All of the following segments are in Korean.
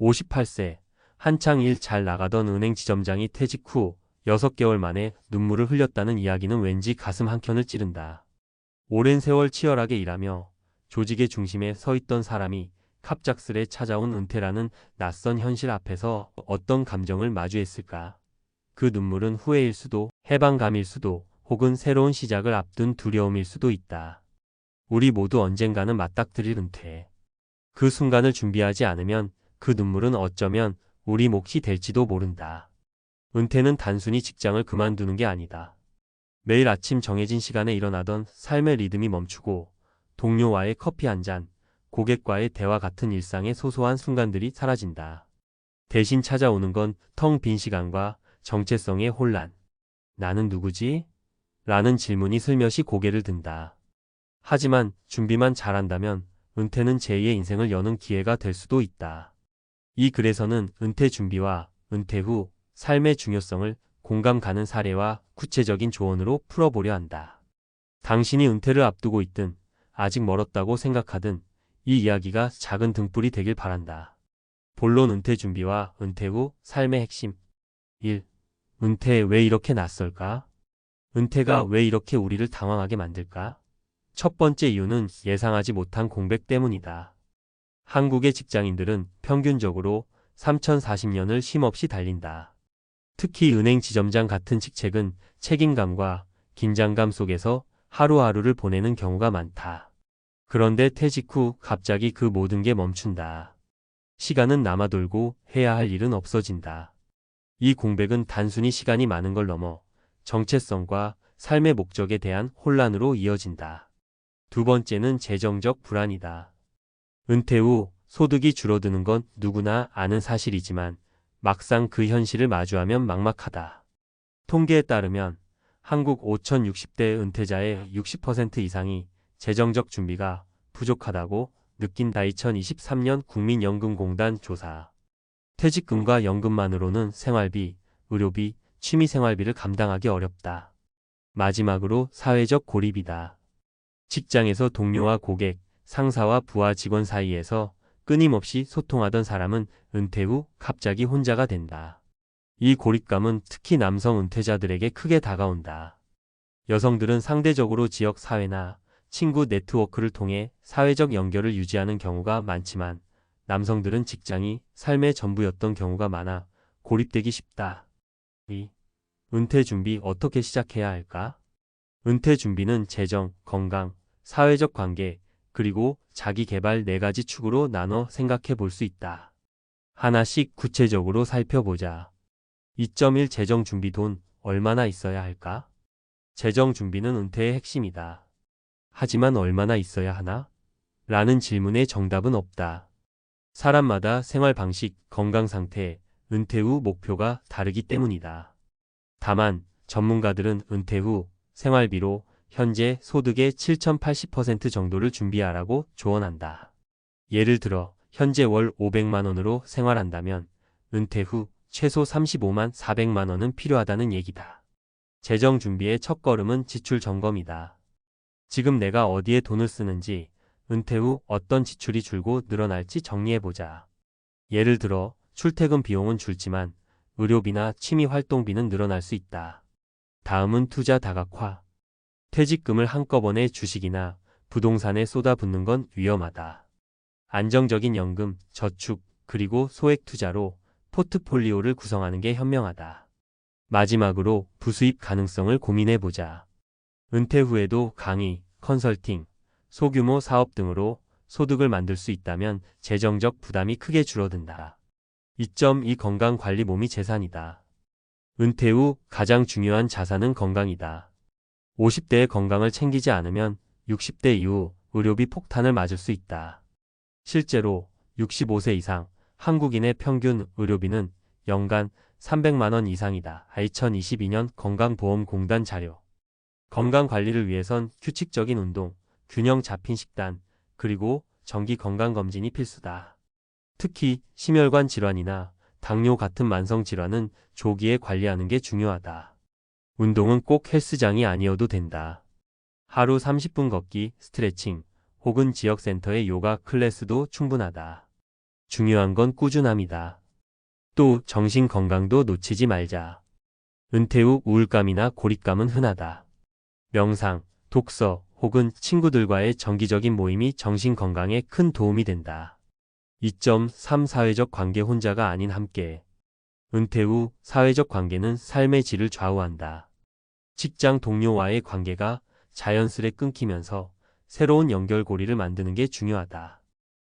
58세, 한창 일 잘 나가던 은행 지점장이 퇴직 후 6개월 만에 눈물을 흘렸다는 이야기는 왠지 가슴 한켠을 찌른다. 오랜 세월 치열하게 일하며 조직의 중심에 서 있던 사람이 갑작스레 찾아온 은퇴라는 낯선 현실 앞에서 어떤 감정을 마주했을까? 그 눈물은 후회일 수도, 해방감일 수도, 혹은 새로운 시작을 앞둔 두려움일 수도 있다. 우리 모두 언젠가는 맞닥뜨릴 은퇴. 그 순간을 준비하지 않으면 그 눈물은 어쩌면 우리 몫이 될지도 모른다. 은퇴는 단순히 직장을 그만두는 게 아니다. 매일 아침 정해진 시간에 일어나던 삶의 리듬이 멈추고 동료와의 커피 한 잔, 고객과의 대화 같은 일상의 소소한 순간들이 사라진다. 대신 찾아오는 건 텅 빈 시간과 정체성의 혼란. 나는 누구지? 라는 질문이 슬며시 고개를 든다. 하지만 준비만 잘한다면 은퇴는 제2의 인생을 여는 기회가 될 수도 있다. 이 글에서는 은퇴 준비와 은퇴 후 삶의 중요성을 공감 가는 사례와 구체적인 조언으로 풀어보려 한다. 당신이 은퇴를 앞두고 있든 아직 멀었다고 생각하든 이 이야기가 작은 등불이 되길 바란다. 본론 은퇴 준비와 은퇴 후 삶의 핵심 1. 은퇴 왜 이렇게 낯설까? 은퇴가 왜 이렇게 우리를 당황하게 만들까? 첫 번째 이유는 예상하지 못한 공백 때문이다. 한국의 직장인들은 평균적으로 3040년을 쉼없이 달린다. 특히 은행 지점장 같은 직책은 책임감과 긴장감 속에서 하루하루를 보내는 경우가 많다. 그런데 퇴직 후 갑자기 그 모든 게 멈춘다. 시간은 남아돌고 해야 할 일은 없어진다. 이 공백은 단순히 시간이 많은 걸 넘어 정체성과 삶의 목적에 대한 혼란으로 이어진다. 두 번째는 재정적 불안이다. 은퇴 후 소득이 줄어드는 건 누구나 아는 사실이지만 막상 그 현실을 마주하면 막막하다. 통계에 따르면 한국 5060대 은퇴자의 60% 이상이 재정적 준비가 부족하다고 느낀다. 2023년 국민연금공단 조사. 퇴직금과 연금만으로는 생활비, 의료비, 취미생활비를 감당하기 어렵다. 마지막으로 사회적 고립이다. 직장에서 동료와 고객, 상사와 부하 직원 사이에서 끊임없이 소통하던 사람은 은퇴 후 갑자기 혼자가 된다. 이 고립감은 특히 남성 은퇴자들에게 크게 다가온다. 여성들은 상대적으로 지역 사회나 친구 네트워크를 통해 사회적 연결을 유지하는 경우가 많지만 남성들은 직장이 삶의 전부였던 경우가 많아 고립되기 쉽다. 2. 은퇴 준비 어떻게 시작해야 할까? 은퇴 준비는 재정, 건강, 사회적 관계, 그리고 자기 개발 4가지 축으로 나눠 생각해 볼 수 있다. 하나씩 구체적으로 살펴보자. 2.1 재정 준비 돈 얼마나 있어야 할까? 재정 준비는 은퇴의 핵심이다. 하지만 얼마나 있어야 하나? 라는 질문에 정답은 없다. 사람마다 생활 방식, 건강 상태, 은퇴 후 목표가 다르기 때문이다. 다만 전문가들은 은퇴 후 생활비로 현재 소득의 7080% 정도를 준비하라고 조언한다. 예를 들어 현재 월 500만 원으로 생활한다면 은퇴 후 최소 35만 400만 원은 필요하다는 얘기다. 재정 준비의 첫걸음은 지출 점검이다. 지금 내가 어디에 돈을 쓰는지, 은퇴 후 어떤 지출이 줄고 늘어날지 정리해보자. 예를 들어 출퇴근 비용은 줄지만 의료비나 취미 활동비는 늘어날 수 있다. 다음은 투자 다각화. 퇴직금을 한꺼번에 주식이나 부동산에 쏟아붓는 건 위험하다. 안정적인 연금, 저축, 그리고 소액 투자로 포트폴리오를 구성하는 게 현명하다. 마지막으로 부수입 가능성을 고민해보자. 은퇴 후에도 강의, 컨설팅, 소규모 사업 등으로 소득을 만들 수 있다면 재정적 부담이 크게 줄어든다. 2.2 건강관리 몸이 재산이다. 은퇴 후 가장 중요한 자산은 건강이다. 50대의 건강을 챙기지 않으면 60대 이후 의료비 폭탄을 맞을 수 있다. 실제로 65세 이상 한국인의 평균 의료비는 연간 300만 원 이상이다. 2022년 건강보험공단 자료. 건강관리를 위해선 규칙적인 운동, 균형 잡힌 식단, 그리고 정기 건강검진이 필수다. 특히 심혈관 질환이나 당뇨 같은 만성 질환은 조기에 관리하는 게 중요하다. 운동은 꼭 헬스장이 아니어도 된다. 하루 30분 걷기, 스트레칭, 혹은 지역센터의 요가 클래스도 충분하다. 중요한 건 꾸준함이다. 또 정신 건강도 놓치지 말자. 은퇴 후 우울감이나 고립감은 흔하다. 명상, 독서 혹은 친구들과의 정기적인 모임이 정신 건강에 큰 도움이 된다. 2.3 사회적 관계 혼자가 아닌 함께. 은퇴 후 사회적 관계는 삶의 질을 좌우한다. 직장 동료와의 관계가 자연스레 끊기면서 새로운 연결고리를 만드는 게 중요하다.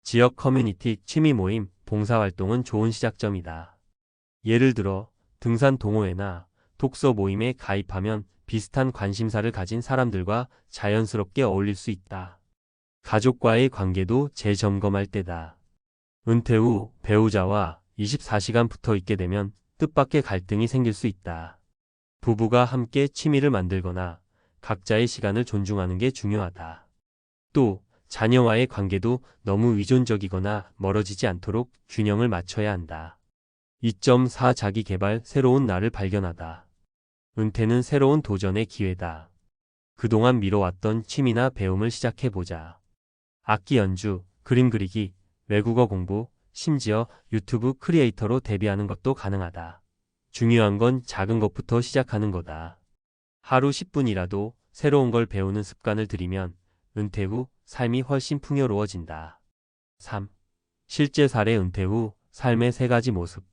지역 커뮤니티, 취미 모임, 봉사활동은 좋은 시작점이다. 예를 들어 등산 동호회나 독서 모임에 가입하면 비슷한 관심사를 가진 사람들과 자연스럽게 어울릴 수 있다. 가족과의 관계도 재점검할 때다. 은퇴 후 배우자와 24시간 붙어 있게 되면 뜻밖의 갈등이 생길 수 있다. 부부가 함께 취미를 만들거나 각자의 시간을 존중하는 게 중요하다. 또 자녀와의 관계도 너무 의존적이거나 멀어지지 않도록 균형을 맞춰야 한다. 2.4 자기개발, 새로운 나를 발견하다. 은퇴는 새로운 도전의 기회다. 그동안 미뤄왔던 취미나 배움을 시작해보자. 악기 연주, 그림 그리기, 외국어 공부, 심지어 유튜브 크리에이터로 데뷔하는 것도 가능하다. 중요한 건 작은 것부터 시작하는 거다. 하루 10분이라도 새로운 걸 배우는 습관을 들이면 은퇴 후 삶이 훨씬 풍요로워진다. 3. 실제 사례. 은퇴 후 삶의 세 가지 모습.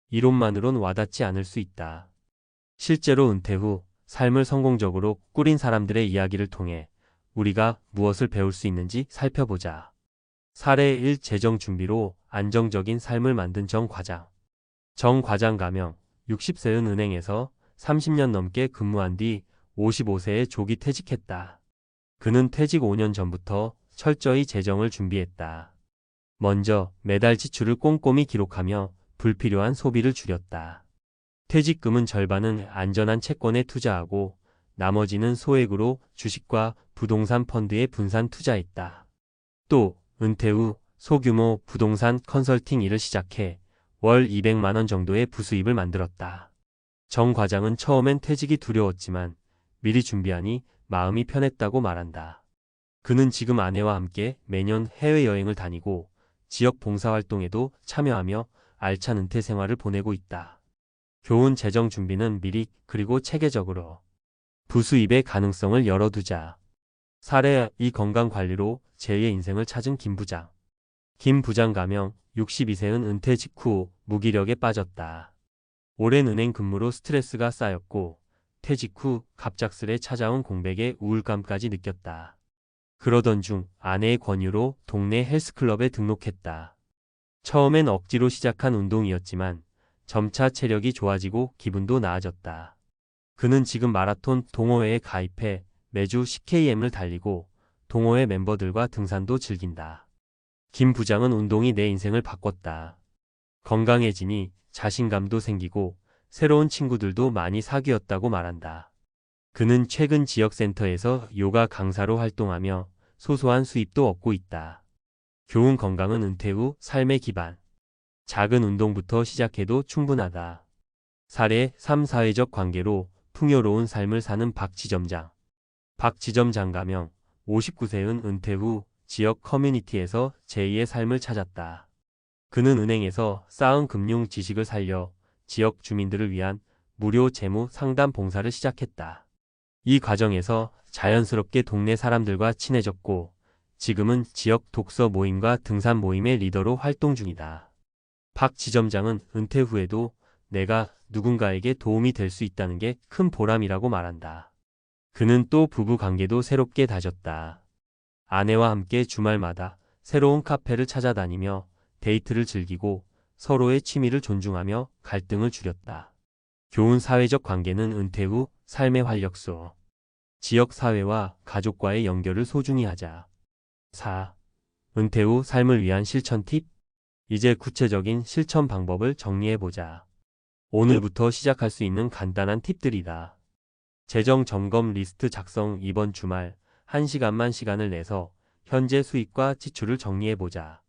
이론만으론 와닿지 않을 수 있다. 실제로 은퇴 후 삶을 성공적으로 꾸린 사람들의 이야기를 통해 우리가 무엇을 배울 수 있는지 살펴보자. 사례 1. 재정 준비로 안정적인 삶을 만든 정 과장. 정 과장 가명, 60세은 은행에서 30년 넘게 근무한 뒤 55세에 조기 퇴직했다. 그는 퇴직 5년 전부터 철저히 재정을 준비했다. 먼저 매달 지출을 꼼꼼히 기록하며 불필요한 소비를 줄였다. 퇴직금은 절반은 안전한 채권에 투자하고 나머지는 소액으로 주식과 부동산 펀드에 분산 투자했다. 또 은퇴 후 소규모 부동산 컨설팅 일을 시작해 월 200만 원 정도의 부수입을 만들었다. 정 과장은 처음엔 퇴직이 두려웠지만 미리 준비하니 마음이 편했다고 말한다. 그는 지금 아내와 함께 매년 해외여행을 다니고 지역 봉사활동에도 참여하며 알찬 은퇴 생활을 보내고 있다. 교훈. 재정 준비는 미리 그리고 체계적으로. 부수입의 가능성을 열어두자. 사례. 이 건강관리로 제2의 인생을 찾은 김 부장. 김 부장 가명, 62세은 은퇴 직후 무기력에 빠졌다. 오랜 은행 근무로 스트레스가 쌓였고 퇴직 후 갑작스레 찾아온 공백에 우울감까지 느꼈다. 그러던 중 아내의 권유로 동네 헬스클럽에 등록했다. 처음엔 억지로 시작한 운동이었지만 점차 체력이 좋아지고 기분도 나아졌다. 그는 지금 마라톤 동호회에 가입해 매주 10km을 달리고 동호회 멤버들과 등산도 즐긴다. 김 부장은 운동이 내 인생을 바꿨다. 건강해지니 자신감도 생기고 새로운 친구들도 많이 사귀었다고 말한다. 그는 최근 지역센터에서 요가 강사로 활동하며 소소한 수입도 얻고 있다. 교훈. 건강은 은퇴 후 삶의 기반. 작은 운동부터 시작해도 충분하다. 사례. 3. 사회적 관계로 풍요로운 삶을 사는 박 지점장. 박 지점장 가명, 59세은 은퇴 후 지역 커뮤니티에서 제2의 삶을 찾았다. 그는 은행에서 쌓은 금융 지식을 살려 지역 주민들을 위한 무료 재무 상담 봉사를 시작했다. 이 과정에서 자연스럽게 동네 사람들과 친해졌고 지금은 지역 독서 모임과 등산 모임의 리더로 활동 중이다. 박 지점장은 은퇴 후에도 내가 누군가에게 도움이 될 수 있다는 게 큰 보람이라고 말한다. 그는 또 부부 관계도 새롭게 다졌다. 아내와 함께 주말마다 새로운 카페를 찾아다니며 데이트를 즐기고 서로의 취미를 존중하며 갈등을 줄였다. 교훈. 사회적 관계는 은퇴 후 삶의 활력소. 지역 사회와 가족과의 연결을 소중히 하자. 4. 은퇴 후 삶을 위한 실천 팁. 이제 구체적인 실천 방법을 정리해보자. 오늘부터 시작할 수 있는 간단한 팁들이다. 재정 점검 리스트 작성. 이번 주말 1시간만 시간을 내서 현재 수입과 지출을 정리해보자.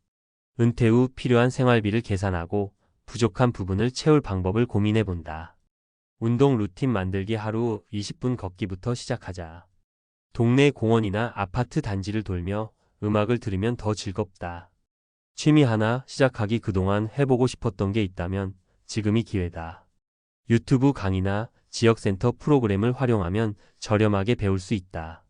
은퇴 후 필요한 생활비를 계산하고 부족한 부분을 채울 방법을 고민해본다. 운동 루틴 만들기. 하루 20분 걷기부터 시작하자. 동네 공원이나 아파트 단지를 돌며 음악을 들으면 더 즐겁다. 취미 하나 시작하기 그동안 해보고 싶었던 게 있다면 지금이 기회다. 유튜브 강의나 지역센터 프로그램을 활용하면 저렴하게 배울 수 있다.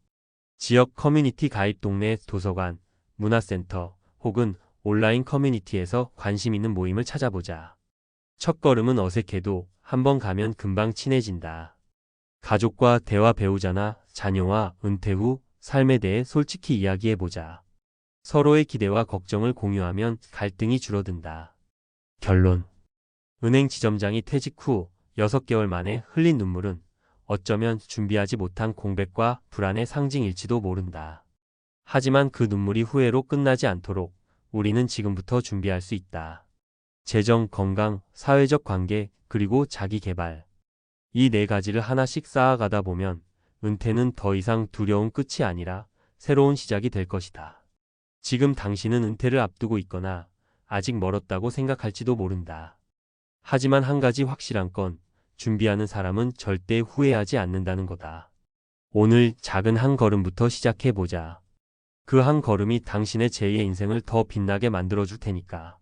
지역 커뮤니티 가입 동네 도서관, 문화센터 혹은 온라인 커뮤니티에서 관심 있는 모임을 찾아보자. 첫걸음은 어색해도 한번 가면 금방 친해진다. 가족과 대화 배우자나 자녀와 은퇴 후 삶에 대해 솔직히 이야기해보자. 서로의 기대와 걱정을 공유하면 갈등이 줄어든다. 결론. 은행 지점장이 퇴직 후 6개월 만에 흘린 눈물은 어쩌면 준비하지 못한 공백과 불안의 상징일지도 모른다. 하지만 그 눈물이 후회로 끝나지 않도록 우리는 지금부터 준비할 수 있다. 재정, 건강, 사회적 관계, 그리고 자기 개발. 이 4가지를 하나씩 쌓아가다 보면 은퇴는 더 이상 두려운 끝이 아니라 새로운 시작이 될 것이다. 지금 당신은 은퇴를 앞두고 있거나 아직 멀었다고 생각할지도 모른다. 하지만 한 가지 확실한 건 준비하는 사람은 절대 후회하지 않는다는 거다. 오늘 작은 한 걸음부터 시작해보자. 그 한 걸음이 당신의 제2의 인생을 더 빛나게 만들어줄 테니까.